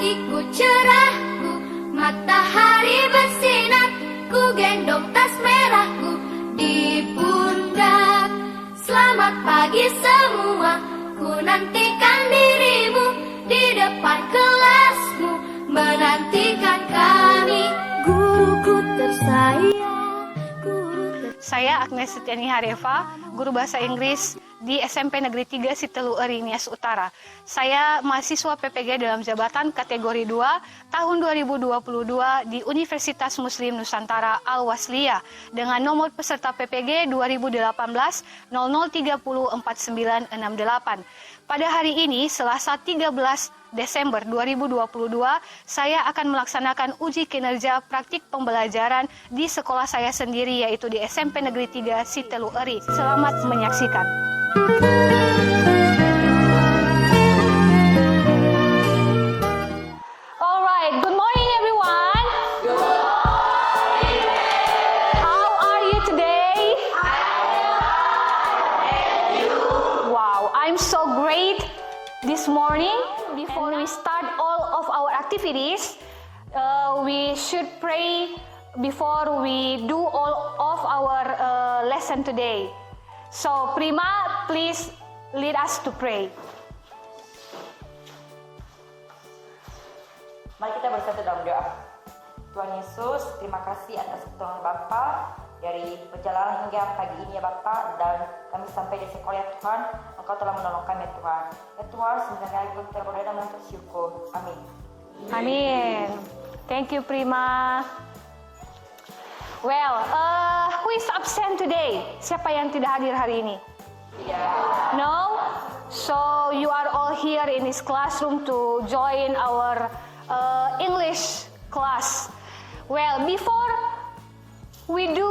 hatiku cerahku, matahari bersinar, ku gendong tas merahku di pundak. Selamat pagi semua, ku nantikan dirimu di depan kelasmu, menantikan kami, guruku tersayang, Saya Agnes Setiani Hareva, guru bahasa Inggris di SMP Negeri 3 Sitelu Eri, Nias Utara. Saya mahasiswa PPG dalam jabatan kategori 2 tahun 2022 di Universitas Muslim Nusantara Al-Wasliyah dengan nomor peserta PPG 2018 00304968. Pada hari ini, Selasa 13 Desember 2022, saya akan melaksanakan uji kinerja praktik pembelajaran di sekolah saya sendiri, yaitu di SMP Negeri 3 Sitelu Eri. Selamat menyaksikan. Alright, good morning everyone. Good morning. How are you today? Wow, I'm so great this morning. Before we start all of our activities, we should pray before we do all of our lesson today. So, Prima, please lead us to pray. Mari kita bersatu dalam doa. Tuhan Yesus, terima kasih atas pertolongan Bapa dari perjalanan hingga pagi ini ya Bapa, dan kami sampai di sekolah ya Tuhan. Engkau telah menolong kami ya Tuhan. Ya Tuhan, sebenarnya kami telah berdoa dan mengucap syukur. Amin. Amin. Thank you, Prima. Well, who is absent today? Siapa yang tidak hadir hari ini? No? So you are all here in this classroom to join our English class. Well, before we do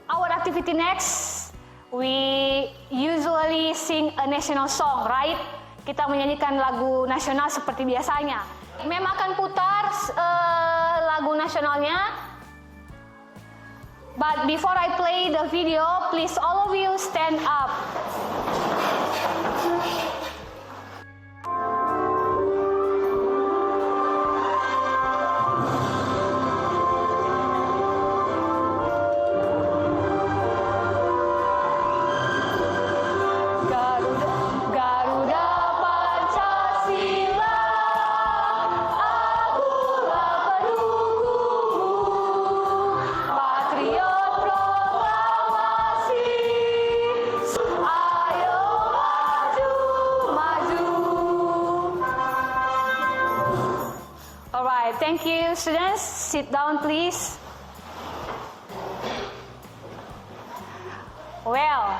our activity next, we usually sing a national song, right? Kita menyanyikan lagu nasional seperti biasanya. Mem akan putar lagu nasionalnya. But before I play the video, please all of you stand up. Garuda Pancasila, akulah pendukungmu, patriot proklamasi, ayo maju, maju. Alright, thank you students. Sit down please. Well,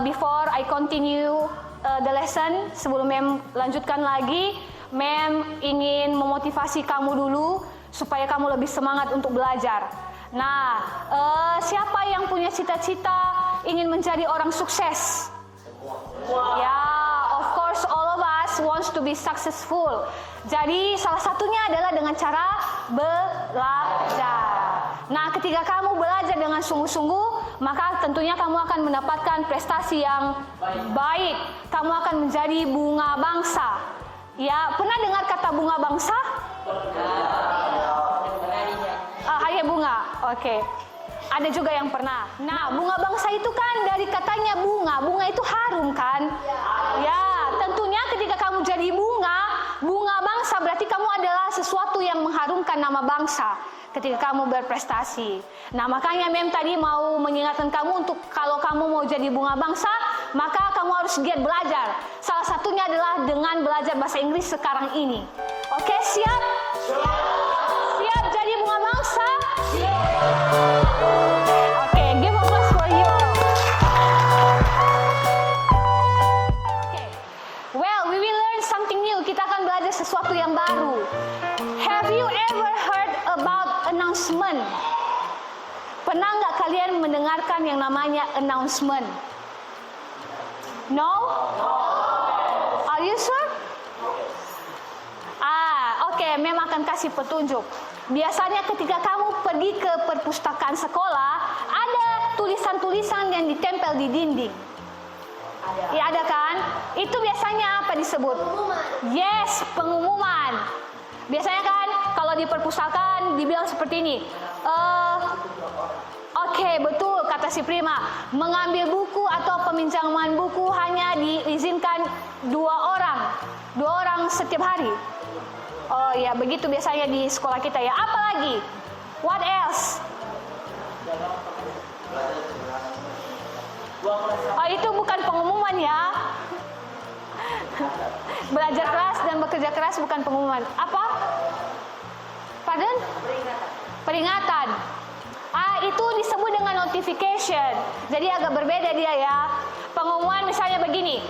before I continue the lesson, sebelum Mem lanjutkan lagi, Mem ingin memotivasi kamu dulu supaya kamu lebih semangat untuk belajar. Nah, siapa yang punya cita-cita ingin menjadi orang sukses? Ya, of course all of us wants to be successful. Jadi salah satunya adalah dengan cara belajar. Nah, ketika kamu belajar dengan sungguh-sungguh, maka tentunya kamu akan mendapatkan prestasi yang baik. Kamu akan menjadi bunga bangsa. Ya, pernah dengar kata bunga bangsa? Hanya bunga. Oke. Ada juga yang pernah. Nah, bunga bangsa itu kan dari katanya bunga. Bunga itu harum kan? Ya, tentunya ketika kamu jadi bunga bangsa berarti kamu adalah sesuatu yang mengharumkan nama bangsa ketika kamu berprestasi. Nah, makanya Mem tadi mau mengingatkan kamu untuk kalau kamu mau jadi bunga bangsa, maka kamu harus giat belajar. Salah satunya adalah dengan belajar bahasa Inggris sekarang ini. Oke, siap? Siap jadi bunga bangsa? Oke, give applause for you. Oke. Well, we will learn something new. Kita akan belajar sesuatu yang baru. Have you ever heard about announcement? Pernah nggak kalian mendengarkan yang namanya announcement? No? Are you sure? Oke, Mem akan kasih petunjuk. Biasanya ketika kamu pergi ke perpustakaan sekolah, ada tulisan-tulisan yang ditempel di dinding. Ya, ada kan? Itu biasanya apa disebut? Pengumuman. Yes, pengumuman. Biasanya kan kalau di perpustakaan dibilang seperti ini. Oke, betul kata si Prima. Mengambil buku atau peminjaman buku hanya diizinkan 2 orang. 2 orang setiap hari. Oh ya, begitu biasanya di sekolah kita ya. Apa lagi? What else? Oh, itu bukan pengumuman ya. Belajar keras dan bekerja keras bukan pengumuman. Apa? Pardon? Peringatan. Itu disebut dengan notification. Jadi agak berbeda dia ya. Pengumuman misalnya begini.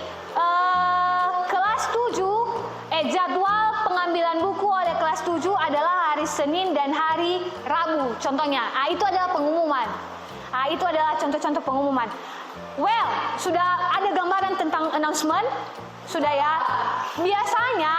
Kelas 7, jadwal pengambilan buku oleh kelas 7 adalah hari Senin dan hari Rabu. Contohnya. Itu adalah pengumuman. Itu adalah contoh-contoh pengumuman. Well, sudah ada gambaran tentang announcement? Sudah ya? Biasanya,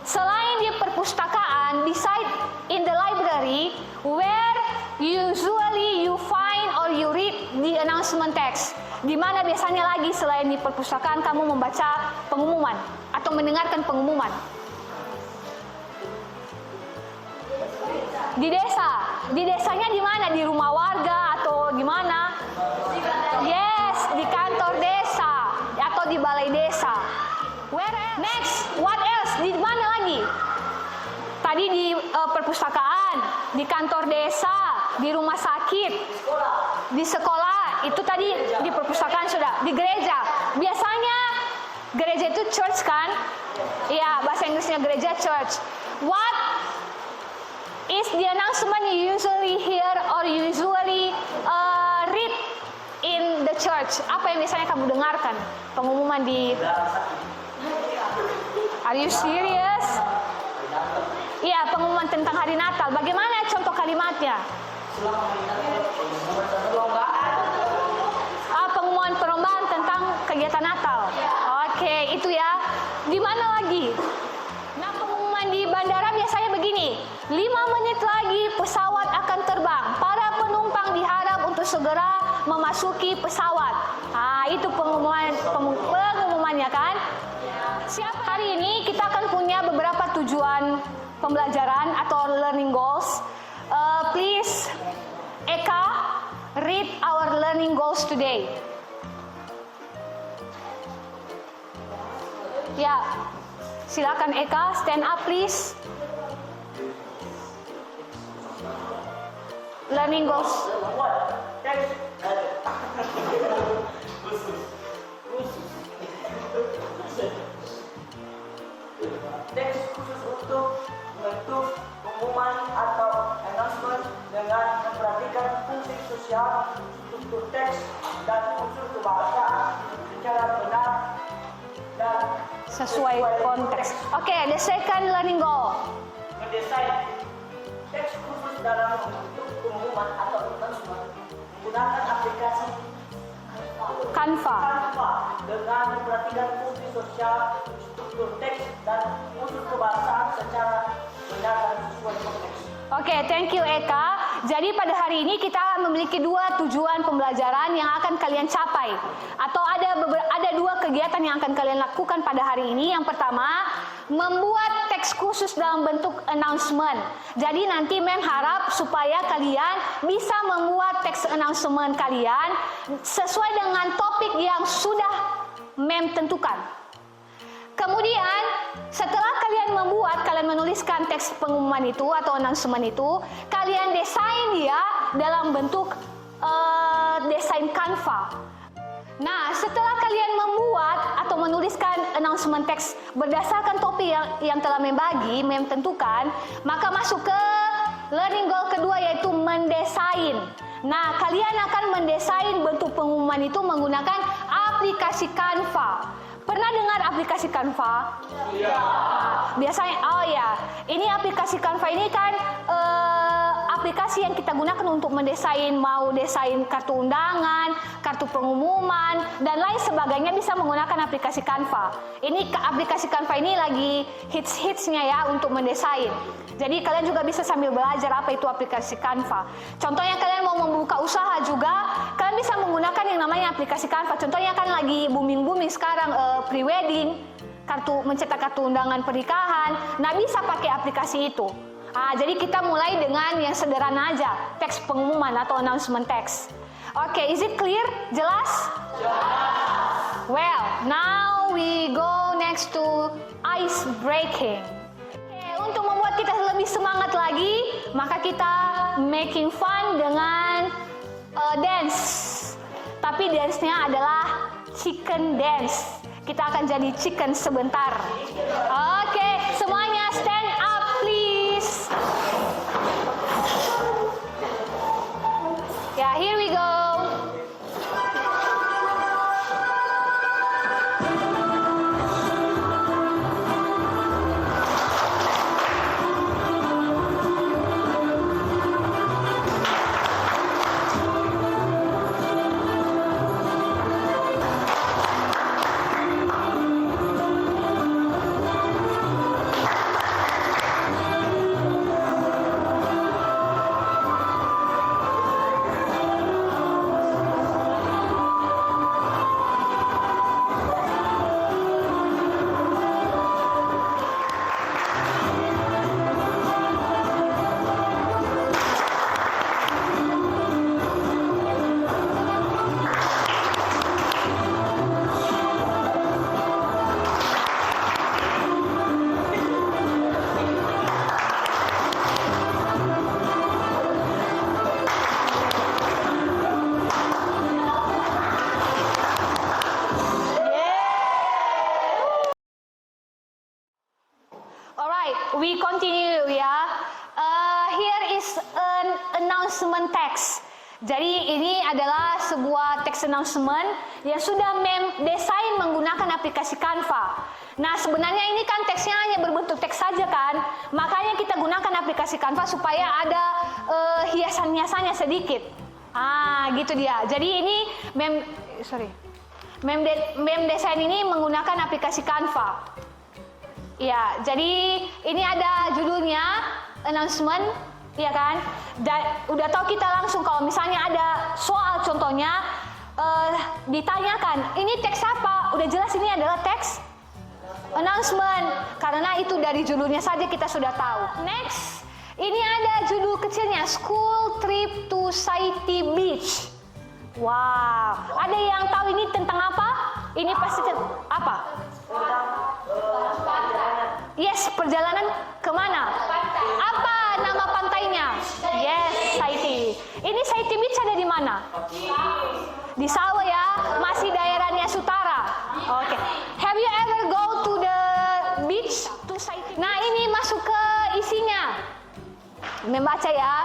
selain di perpustakaan, beside in the library, where usually you find or you read the announcement text. Di mana biasanya lagi selain di perpustakaan kamu membaca pengumuman atau mendengarkan pengumuman? Di desa. Di desanya di mana? Di rumah warga atau gimana? Yes, di kantor desa atau di balai desa. Where else? Next, what else? Di mana lagi? Tadi di perpustakaan, di kantor desa, di rumah sakit, di sekolah. Itu tadi di perpustakaan sudah. Di gereja. Biasanya gereja itu church kan? Iya, bahasa Inggrisnya gereja church. What is the announcement you usually hear or you usually read in the church? Apa yang biasanya kamu dengarkan? Pengumuman di... Are you serious? Iya, pengumuman tentang hari Natal. Bagaimana contoh kalimatnya? Pengumuman perlombaan tentang kegiatan Natal. Oke, itu ya. Di mana lagi? Nah, pengumuman di bandara biasanya begini. 5 menit lagi pesawat akan terbang. Para penumpang diharap untuk segera memasuki pesawat. Itu pengumumannya kan? Siapa hari ini kita akan punya beberapa tujuan pembelajaran atau learning goals. Please, Eka, read our learning goals today. Ya, silakan Eka, stand up please. Learning goals. Teks khusus untuk membentuk pengumuman atau announcement dengan memperhatikan fungsi sosial, struktur teks, dan unsur kebahasaan secara benar dan sesuai konteks. Oke, the second learning goal. mendesain teks khusus dalam membentuk pengumuman atau announcement menggunakan aplikasi Canva. dengan memperhatikan fungsi sosial, struktur teks, dan unsur kebahasaan secara benar dan sesuai konteks. Oke, thank you Eka. Jadi pada hari ini kita memiliki 2 tujuan pembelajaran yang akan kalian capai. Atau ada 2 kegiatan yang akan kalian lakukan pada hari ini. Yang pertama, membuat teks khusus dalam bentuk announcement. Jadi nanti Mem harap supaya kalian bisa membuat teks announcement kalian sesuai dengan topik yang sudah Mem tentukan. Kemudian setelah kalian menuliskan teks pengumuman itu atau announcement itu, kalian desain dia dalam bentuk desain Canva. Nah, setelah kalian membuat atau menuliskan announcement teks berdasarkan topik yang telah Mem tentukan, maka masuk ke learning goal kedua yaitu mendesain. Nah, kalian akan mendesain bentuk pengumuman itu menggunakan aplikasi Canva. Pernah dengar aplikasi Canva? Iya. Biasanya, ini aplikasi Canva ini kan aplikasi yang kita gunakan untuk mendesain, mau desain kartu undangan, kartu pengumuman, dan lain sebagainya bisa menggunakan aplikasi Canva. Ini aplikasi Canva ini lagi hits-hitsnya ya untuk mendesain. Jadi kalian juga bisa sambil belajar apa itu aplikasi Canva. Contohnya kalian mau membuka usaha juga, kalian bisa menggunakan yang namanya aplikasi Canva. Contohnya kan lagi booming-booming sekarang pre-wedding. mencetak kartu undangan pernikahan, nah bisa pakai aplikasi itu. Jadi kita mulai dengan yang sederhana aja, teks pengumuman atau announcement text. Oke, is it clear? Jelas? Well, now we go next to ice breaking. Untuk membuat kita lebih semangat lagi, maka kita making fun dengan dance. Tapi dance-nya adalah chicken dance. Kita akan jadi chicken sebentar. Oke, semuanya stand up please. Ya, here we go. We continue ya. Here is an announcement text. Jadi ini adalah sebuah text announcement yang sudah Mem desain menggunakan aplikasi Canva. Nah sebenarnya ini kan teksnya hanya berbentuk teks saja kan. Makanya kita gunakan aplikasi Canva supaya ada hiasan-hiasannya sedikit. Gitu dia. Jadi ini Mem desain ini menggunakan aplikasi Canva. Ya, jadi ini ada judulnya announcement, ya kan? Dan udah tahu kita langsung kalau misalnya ada soal contohnya ditanyakan, ini teks apa? Udah jelas ini adalah teks announcement karena itu dari judulnya saja kita sudah tahu. Next, ini ada judul kecilnya School Trip to Saiti Beach. Wow, ada yang tahu ini tentang apa? Ini pasti apa? Yes, perjalanan kemana? Apa nama pantainya? Yes, Saiti. Ini Saiti Beach ada di mana? Di Sawo ya, masih daerahnya Sutara. Oke. Have you ever go to the beach to Saiti? Nah, ini masuk ke isinya. Membaca ya.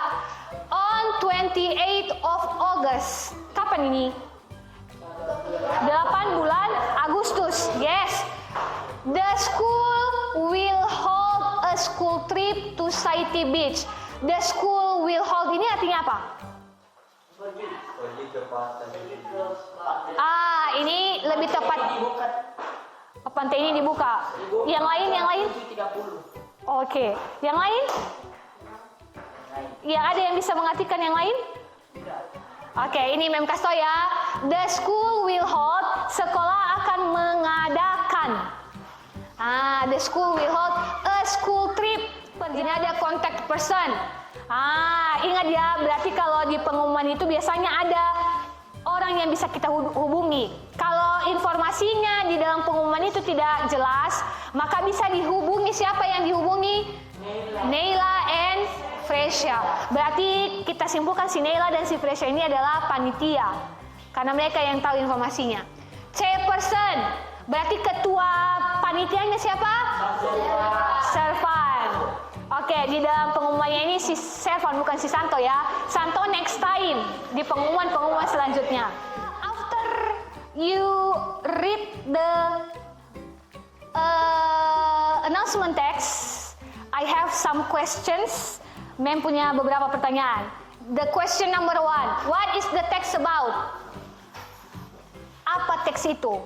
On 28th of August. Kapan ini? 8 bulan Agustus. Yes. The school will hold a school trip to Saiti Beach. The school will hold ini artinya apa? Ini lebih tepat. Pantai ini dibuka. Yang lain? Oke. Yang lain? Yang ada yang bisa mengartikan yang lain? Oke, ini Mem Kasto ya. The school will hold, sekolah akan mengadakan. The school will hold a school trip. Ini ada contact person. Ingat ya, berarti kalau di pengumuman itu biasanya ada orang yang bisa kita hubungi. Kalau informasinya di dalam pengumuman itu tidak jelas, maka bisa dihubungi. Siapa yang dihubungi? Neila and Fresya. Berarti kita simpulkan si Neila dan si Fresya ini adalah panitia, karena mereka yang tahu informasinya. Chairperson, berarti ketua panitianya siapa? Servan. Oke, di dalam pengumumannya ini si Servan bukan si Santo ya. Santo next time di pengumuman selanjutnya. After you read the announcement text, I have some questions. Mem punya beberapa pertanyaan. The question number 1, what is the text about? Apa teks itu?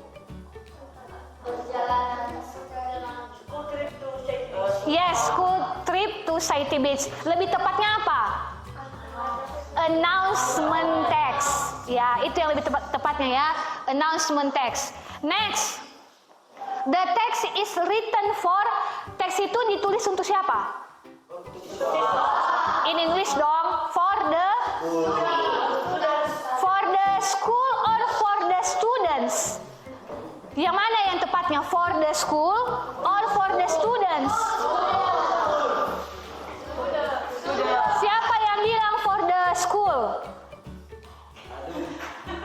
Yes, school trip to Saiti Beach. Lebih tepatnya apa? Announcement text. Ya, itu yang lebih tepatnya ya. Announcement text. Next, the text is written for, teks itu ditulis untuk siapa? In English dong, for the school or for the students? Yang mana yang tepatnya, for the school or for the students? Siapa yang bilang for the school?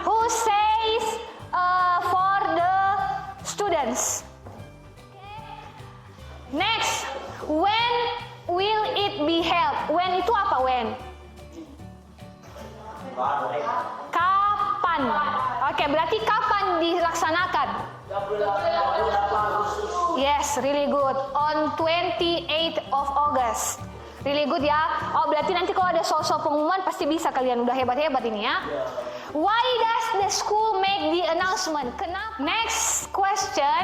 Who says for the students? Next, when will it be held? When itu apa when? Kapan? Oke, berarti kapan dilaksanakan? Yes, really good. On 28th of August. Really good ya. Oh, berarti nanti kalau ada sosok pengumuman pasti bisa kalian, udah hebat-hebat ini ya. Why does the school make the announcement? Kenapa? Next question.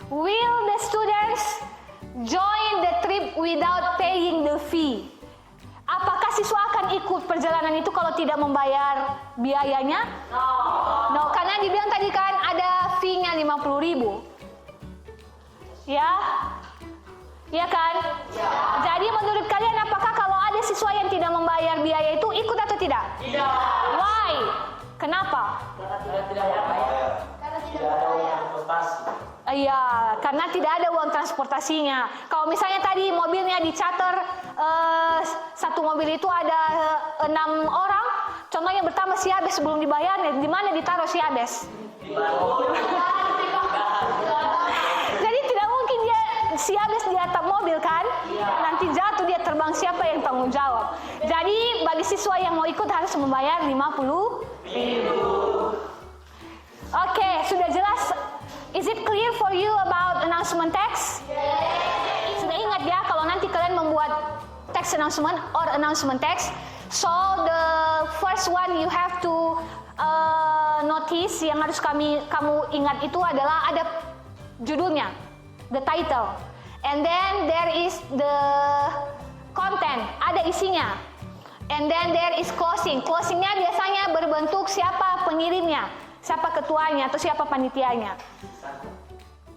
Will the students join the trip without paying the fee? Apakah siswa akan ikut perjalanan itu kalau tidak membayar biayanya? No, karena dibilang tadi kan ada fee-nya 50.000. Ya? Ya kan? Jadi menurut kalian apakah kalau ada siswa yang tidak membayar biaya itu ikut atau tidak? Tidak. Why? Kenapa? Karena tidak bayar. Tidak ada uang transportasi. Iya, karena tidak ada uang transportasinya. Kalau misalnya tadi mobilnya dicater, satu mobil itu ada 6 orang, contohnya bertambah si Abes sebelum dibayar, di mana ditaruh si Abes? Jadi tidak mungkin si Abes di atap mobil kan? Nanti jatuh dia terbang, siapa yang tanggung jawab? Jadi bagi siswa yang mau ikut harus membayar 50.000. Oke, sudah jelas. Is it clear for you about announcement text? Sudah ingat ya kalau nanti kalian membuat text announcement or announcement text. So the first one you have to notice, yang harus kamu ingat itu adalah ada judulnya, the title, and then there is the content, ada isinya, and then there is closing. Closingnya biasanya berbentuk siapa pengirimnya, siapa ketuanya atau siapa panitianya.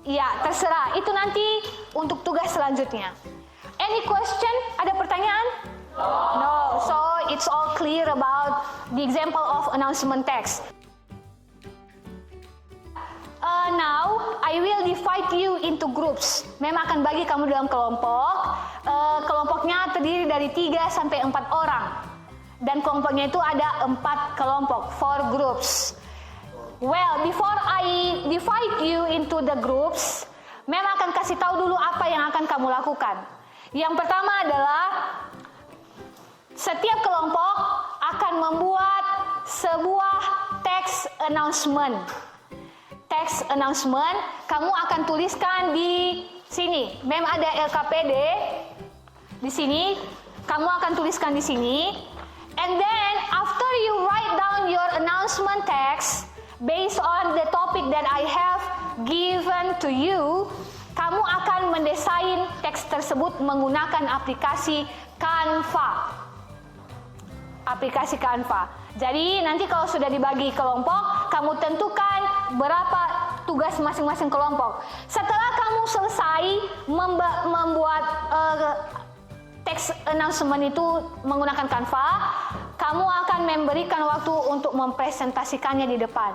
Ya, terserah. Itu nanti untuk tugas selanjutnya. Any question? Ada pertanyaan? No. So it's all clear about the example of announcement text. Now I will divide you into groups. Memang akan bagi kamu dalam kelompok. Kelompoknya terdiri dari 3 sampai 4 orang. Dan kelompoknya itu ada 4 kelompok, 4 groups. Well, before I divide you into the groups, memang akan kasih tahu dulu apa yang akan kamu lakukan. Yang pertama adalah setiap kelompok akan membuat sebuah text announcement. Text announcement kamu akan tuliskan di sini. Memang ada LKPD di sini. Kamu akan tuliskan di sini. And then after you write down your announcement text, based on the topic that I have given to you, kamu akan mendesain teks tersebut menggunakan aplikasi Canva. Aplikasi Canva. Jadi nanti kalau sudah dibagi kelompok, kamu tentukan berapa tugas masing-masing kelompok. Setelah kamu selesai membuat teks announcement itu menggunakan Canva, kamu akan memberikan waktu untuk mempresentasikannya di depan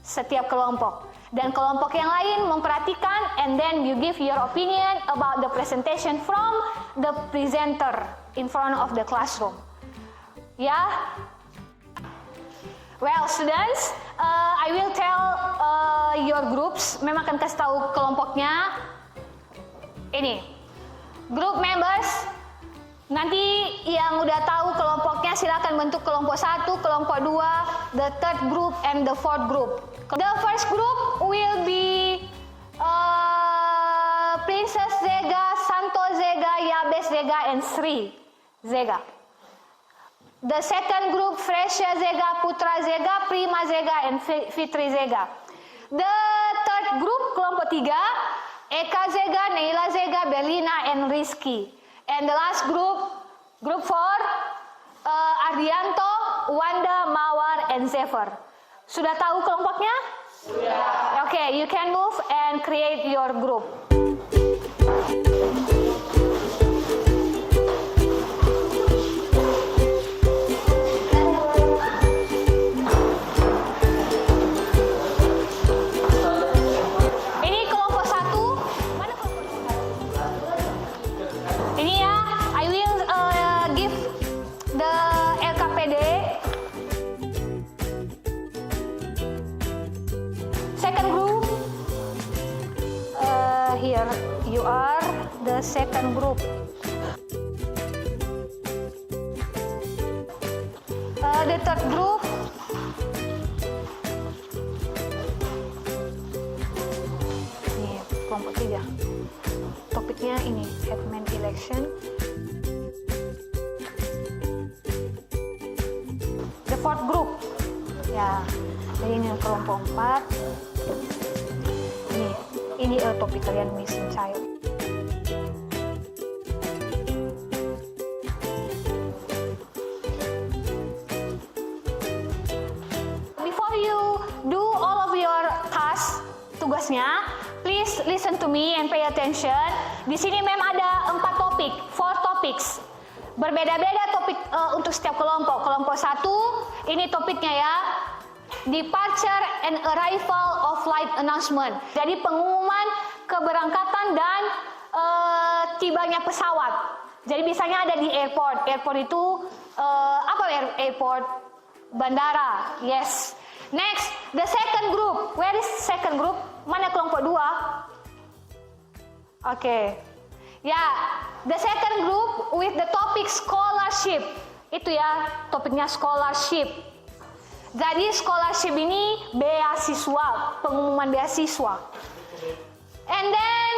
setiap kelompok. Dan kelompok yang lain memperhatikan, and then you give your opinion about the presentation from the presenter in front of the classroom. Ya? Well, students, I will tell your groups. Memang akan kasih tahu kelompoknya. Ini, group members. Nanti yang udah tahu kelompoknya silakan bentuk kelompok 1, kelompok 2, the third group and the fourth group. The first group will be Princess Zega, Santo Zega, Yabes Zega, and Sri Zega. The second group, Fresha Zega, Putra Zega, Prima Zega, and Fitri Zega. The third group, kelompok 3, Eka Zega, Neila Zega, Belina, and Rizky. And the last group, group 4, Ardianto, Wanda, Mawar, and Zephyr. Sudah tahu kelompoknya? Okay, you can move and create your group. Ini kelompok 1. Mana kelompok 1? Ini ya, I will give the LKPD. Second group, here you are the second group. The third group, ini kelompok 3. Topiknya ini admin election. The fourth group, ya, jadi ini kelompok 4. Ini topik kalian missing child. Before you do all of your tasks, tugasnya, please listen to me and pay attention. Di sini mem ada 4 topik, 4 topics. Berbeda-beda topik untuk setiap kelompok. Kelompok 1, ini topiknya ya. Departure and arrival of flight announcement. Jadi pengumuman keberangkatan dan tibanya pesawat. Jadi biasanya ada di airport. Airport itu apa airport? Bandara. Yes. Next, the second group. Where is second group? Mana kelompok 2? Okay. Ya, the second group with the topic scholarship. Itu ya, topiknya scholarship. Jadi scholarship ini beasiswa, pengumuman beasiswa. And then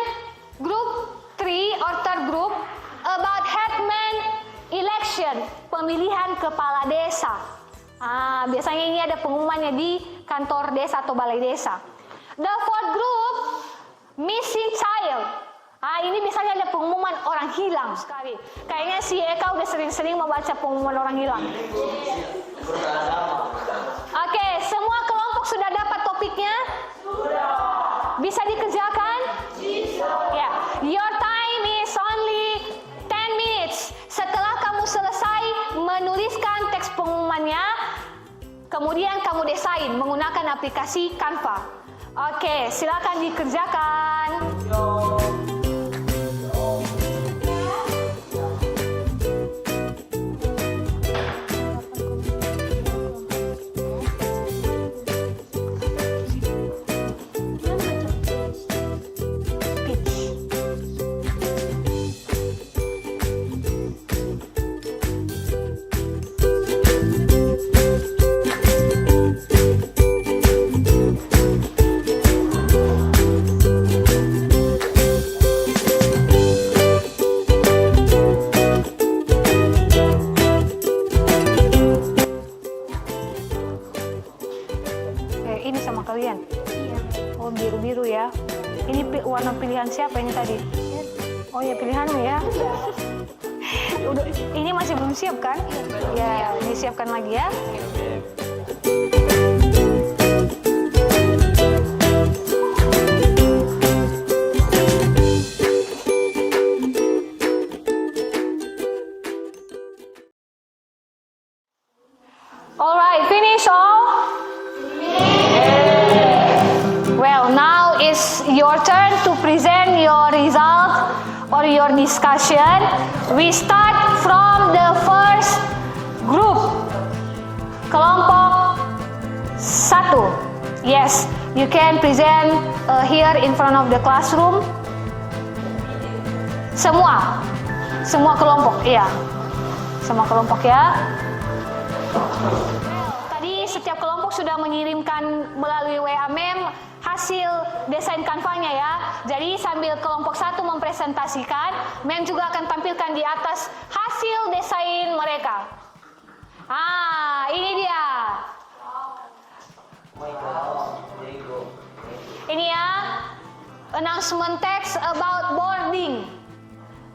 group 3 or third group about headman election, pemilihan kepala desa. Biasanya ini ada pengumumannya di kantor desa atau balai desa. The fourth group, missing child. Ini biasanya ada pengumuman orang hilang sekali. Kayaknya si Eka udah sering-sering membaca pengumuman orang hilang. Oke, semua kelompok sudah dapat topiknya? Sudah. Bisa dikerjakan? Bisa. Ya, your time is only 10 minutes. Setelah kamu selesai menuliskan teks pengumumannya, kemudian kamu desain menggunakan aplikasi Canva. Oke, silakan dikerjakan. Ini sama kalian? Iya. Oh, biru-biru ya. Ini warna pilihan siapa ini tadi? Oh ya, pilihanmu ya. Udah, ini masih belum siap kan? Ya, disiapkan lagi ya. Alright, finish all? Well, now is your turn to present your result or your discussion. We start from the first group. Kelompok 1. Yes, you can present here in front of the classroom. Semua kelompok, iya. Semua kelompok ya. Tadi setiap kelompok sudah mengirimkan melalui WA mem hasil desain Canva-nya ya. Jadi sambil kelompok 1 mempresentasikan, mem juga akan tampilkan di atas hasil desain mereka. Ini dia. Ini ya, announcement text about boarding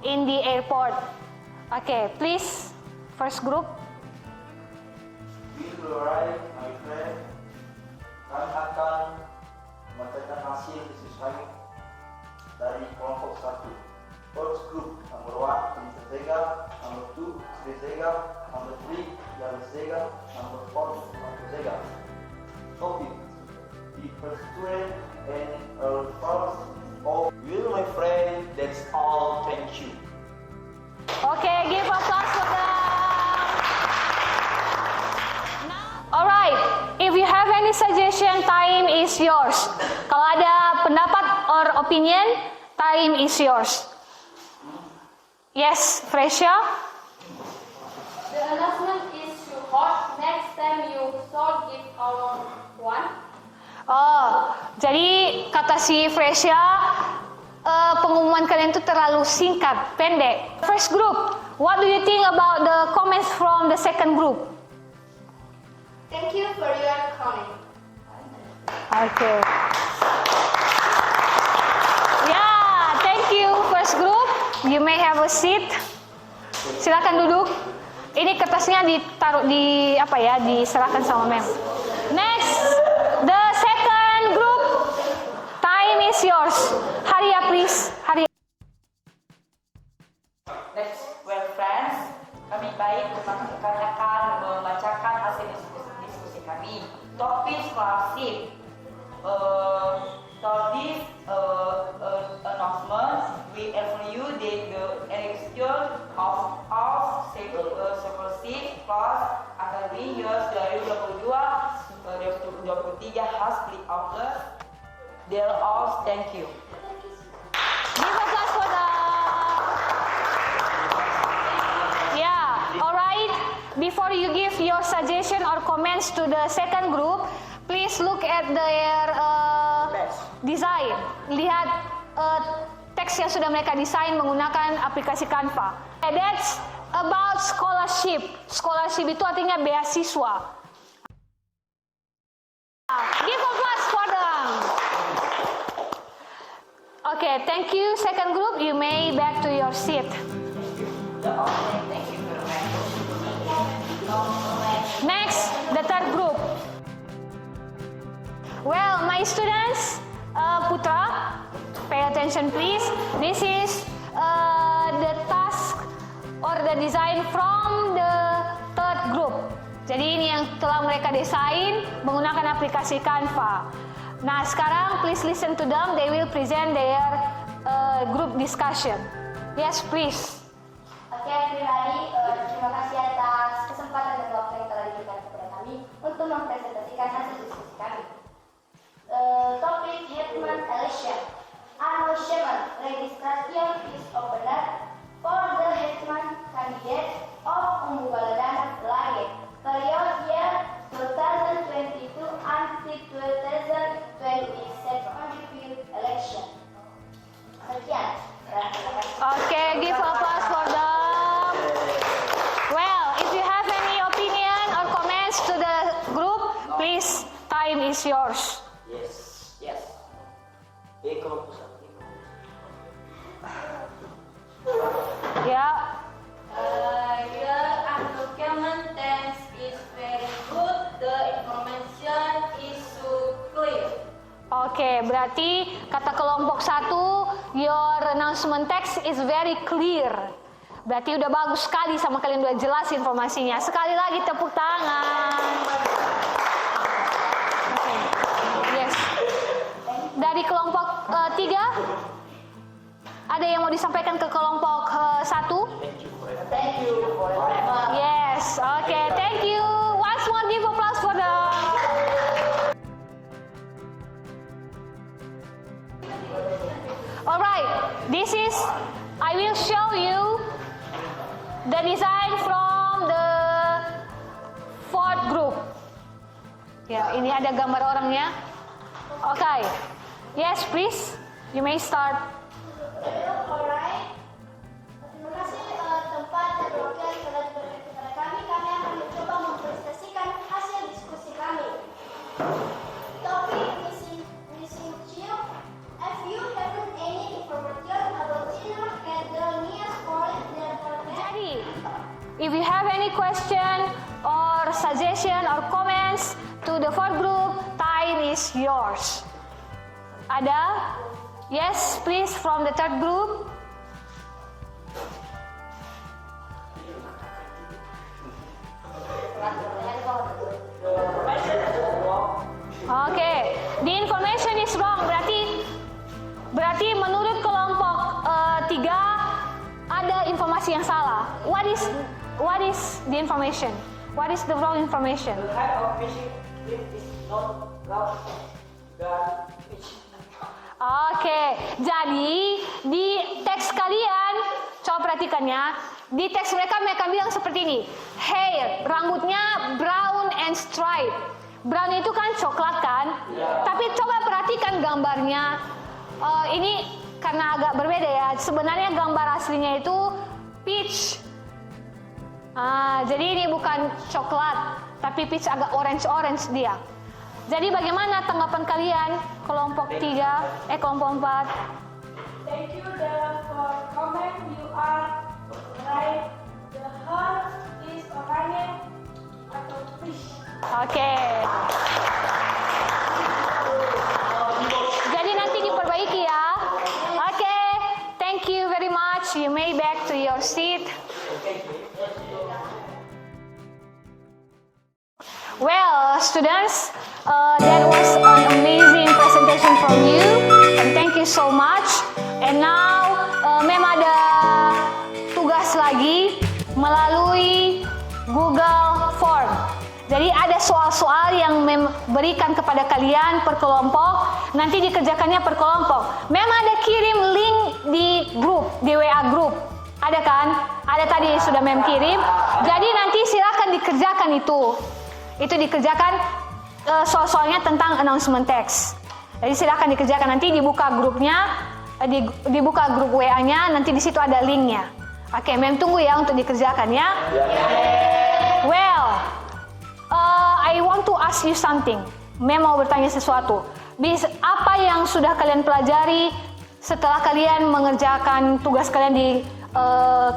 in the airport. Okay, please, first group. We will arrive, my friend, dan akan membacakan hasil diskusi kami dari kelompok 1. First group, number 1, Mr. Zega, number 2, Sri Zega, number 3, Yali Zega, number 4, Marco Zega. Topic: be persuaded and first of will, my friend. That's all. Thank you. Okay, give applause for them. Alright, if you have any suggestion, time is yours. Kalau ada pendapat or opinion, time is yours. Yes, Fresha? The announcement is too hot. Next time you should give our one. Oh, jadi kata si Fresha, pengumuman kalian itu terlalu singkat, pendek. First group, what do you think about the comments from the second group? Thank you for your comment. Okay. Yeah, thank you first group. You may have a seat. Silakan duduk. Ini kertasnya ditaruh di apa ya? Diserahkan sama mem. Next, the second group. Time is yours. Hurry up, please. Hurry up. Next, well friends, kami kami akan membacakan hasil diskusi kami. Topik scholarship. For this announcement, we inform you that the election of our scholarship class academic year 2022-2023 has been August. They're all thank you. Give applause for them. Yeah, alright. Before you give your suggestion or comments to the second group, please look at their design. Lihat teks yang sudah mereka desain menggunakan aplikasi Canva. That's about scholarship. Scholarship itu artinya beasiswa. Give applause for them. Okay, thank you second group. You may back to your seat. Next, the third group. Well, my students, Putra, pay attention please. This is the task or the design from the third group. Jadi ini yang telah mereka desain menggunakan aplikasi Canva. Nah, sekarang please listen to them. They will present their group discussion. Yes, please. Oke, pribadi, terima kasih atas kesempatan dan waktu yang telah diberikan kepada kami untuk mempresentasikan hasil diskusi kami. Topik Hetman Election. Annual Shaman registration is opened for the Hetman candidate of Umbugaladana Lage period year 2022 until 2027 contribute election. Sekian. Okay, give applause for them. Well, if you have any opinion or comments to the group, please, time is yours. Yes. Kelompok 1. Yeah. Your document text is very good. The information is so clear. Oke, berarti kata kelompok 1, your announcement text is very clear. Berarti udah bagus sekali sama kalian, udah jelas informasinya. Sekali lagi tepuk tangan. Okay. Yes. Dari kelompok 3, ada yang mau disampaikan ke kelompok 1? Thank you forever. Yes, okay, thank you. Once more, give applause for them. Alright, this is, I will show you the design from the fourth group. Ya, ini ada gambar orangnya. Okay, yes please, you may start. Alright. Terima kasih tempat dan waktu yang telah diberikan kepada kami. Kami akan mencoba mempresentasikan hasil diskusi kami. Topik missing child. If you haven't any information about children at the nearest college, Jadi, if you have any question or suggestion or comments to the fourth group, time is yours. Ada? Yes, please from the third group. Okay, the information is wrong. Berarti menurut kelompok 3 ada informasi yang salah. What is the information? What is the wrong information? The height of fishing cliff is not round than pitch. Oke, jadi di teks kalian, coba perhatikan ya. Di teks mereka bilang seperti ini. Hair, rambutnya brown and stripe. Brown itu kan coklat kan? Tapi coba perhatikan gambarnya. Ini karena agak berbeda ya. Sebenarnya gambar aslinya itu peach. Jadi ini bukan coklat, tapi peach agak orange dia. Jadi bagaimana tanggapan kalian kelompok 3, kelompok 4? Thank you for comment. You are right. The heart is oranye atau fish. Oke. Jadi nanti diperbaiki ya. Oke. Thank you very much. You may back to your seat. Well, students, that was an amazing presentation from you, and thank you so much. And now, Mem ada tugas lagi melalui Google Form. Jadi ada soal-soal yang Mem berikan kepada kalian per kelompok, nanti dikerjakannya per kelompok. Mem ada kirim link di grup, di WA grup. Ada kan? Ada tadi sudah Mem kirim. Jadi nanti silakan dikerjakan itu. Itu dikerjakan soal-soalnya tentang announcement text. Jadi silakan dikerjakan, nanti dibuka grupnya, dibuka grup WA-nya, nanti di situ ada linknya. Oke, Mem tunggu ya untuk dikerjakan ya. Well, I want to ask you something. Mem mau bertanya sesuatu. Apa yang sudah kalian pelajari setelah kalian mengerjakan tugas kalian di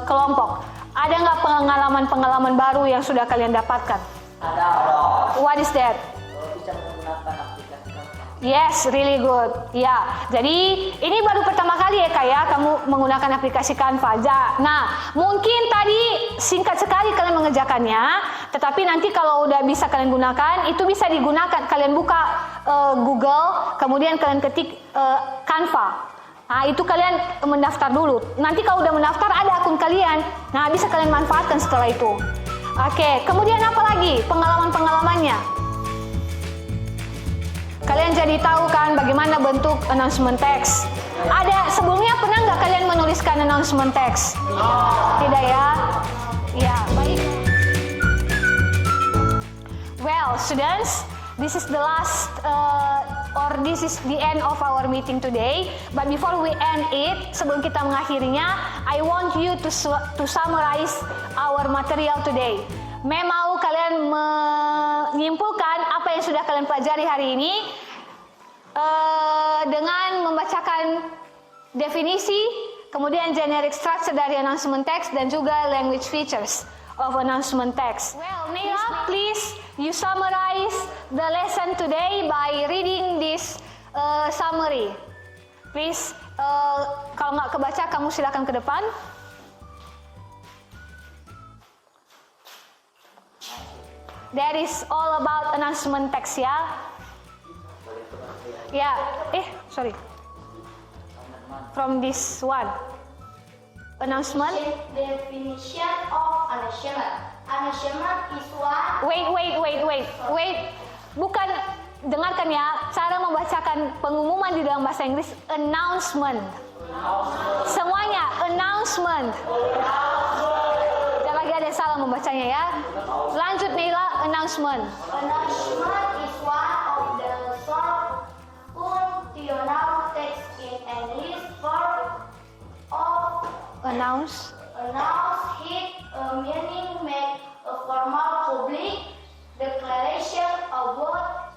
kelompok? Ada nggak pengalaman-pengalaman baru yang sudah kalian dapatkan? Ada. What is that? Bisa menggunakan aplikasi Canva. Yes, really good. Ya, jadi ini baru pertama kali ya Kak ya, kamu menggunakan aplikasi Canva. Nah, mungkin tadi singkat sekali kalian mengerjakannya, tetapi nanti kalau udah bisa kalian gunakan, itu bisa digunakan. Kalian buka Google, kemudian kalian ketik Canva. Nah, itu kalian mendaftar dulu. Nanti kalau udah mendaftar ada akun kalian. Nah, bisa kalian manfaatkan setelah itu. Oke, kemudian apa lagi pengalaman-pengalamannya? Kalian jadi tahu kan bagaimana bentuk announcement text. Ada sebelumnya pernah nggak kalian menuliskan announcement text? Tidak ya? Ya, baik. Well, students, this is the last this is the end of our meeting today. But before we end it, sebelum kita mengakhirinya, I want you to summarize our material today. Mem mau kalian menyimpulkan apa yang sudah kalian pelajari hari ini dengan membacakan definisi, kemudian generic structure dari announcement text dan juga language features of announcement text. Well, Neila, please you summarize the lesson today by reading this summary. Please, kalau nggak kebaca, kamu silakan ke depan. That is all about announcement text ya. Ya, sorry. From this one. Announcement. Definition of announcement. Announcement is one. Wait. Bukan, dengarkan ya. Cara membacakan pengumuman di dalam bahasa Inggris announcement. Semuanya announcement. Jangan lagi ada yang salah membacanya ya. Lanjut Neila, announcement. Announcement is one of the short functional text in English form of Announce. hit, meaning make a formal public declaration about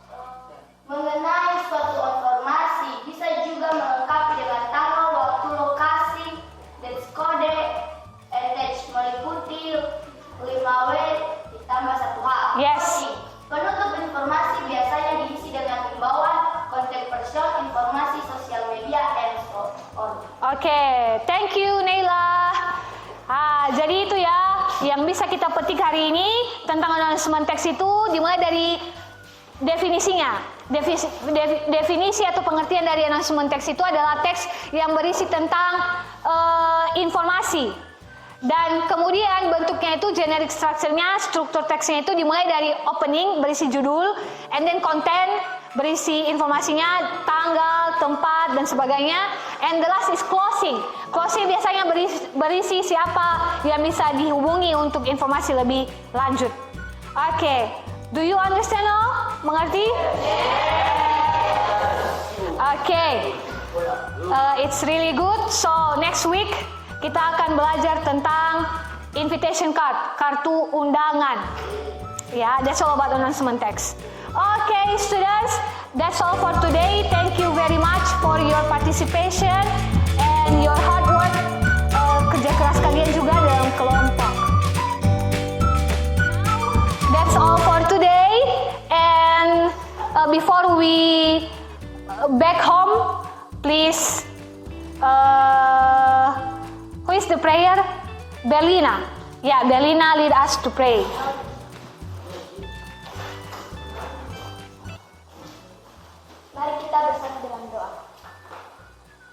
mengenai suatu informasi. Bisa juga melengkapi dengan tanggal, waktu, lokasi, dan kode attach meliputi 5W ditambah 1H. Yes. Penutup informasi biasanya diisi dengan himbauan, kontak person, informasi jadi itu ya yang bisa kita petik hari ini tentang announcement text itu dimulai dari definisinya. Definisi atau pengertian dari announcement text itu adalah teks yang berisi tentang informasi. Dan kemudian bentuknya itu generic structure-nya, struktur teksnya itu dimulai dari opening berisi judul, and then content berisi informasinya, tanggal, tempat dan sebagainya, and the last is closing. Closing biasanya berisi siapa yang bisa dihubungi untuk informasi lebih lanjut. Oke, do you understand all? Mengerti? Oke, it's really good. So next week kita akan belajar tentang invitation card, kartu undangan. Ya, that's all about announcement text. Okay, students, that's all for today. Thank you very much for your participation and your hard work. Kerja keras kalian juga dalam kelompok. That's all for today. And before we back home, please. Who is the prayer? Belina. Yeah, Belina lead us to pray. Mari kita bersama dalam doa.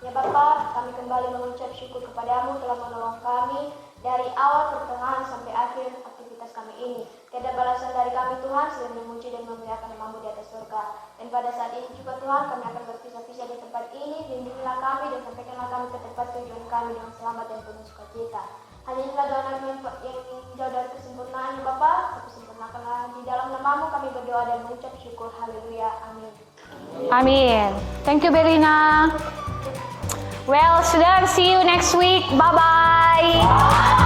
Ya Bapa, kami kembali mengucap syukur kepadamu telah menolong kami dari awal pertengahan sampai akhir aktivitas kami ini. Tiada balasan dari kami Tuhan selain memuji dan memuliakan nama-Mu di atas surga. Dan pada saat ini juga Tuhan kami akan berpisah-pisah di tempat ini. Lindungilah kami dan sampaikanlah kami ke tempat tujuan kami dengan selamat dan penuh sukacita. Hanya inilah doa kami yang jauh dari kesempurnaan Bapa, tapi sempurnakanlah di dalam nama-Mu kami berdoa dan mengucap syukur. Haleluya. Amin. Amin. Thank you, Belina. Well, students, see you next week. Bye-bye.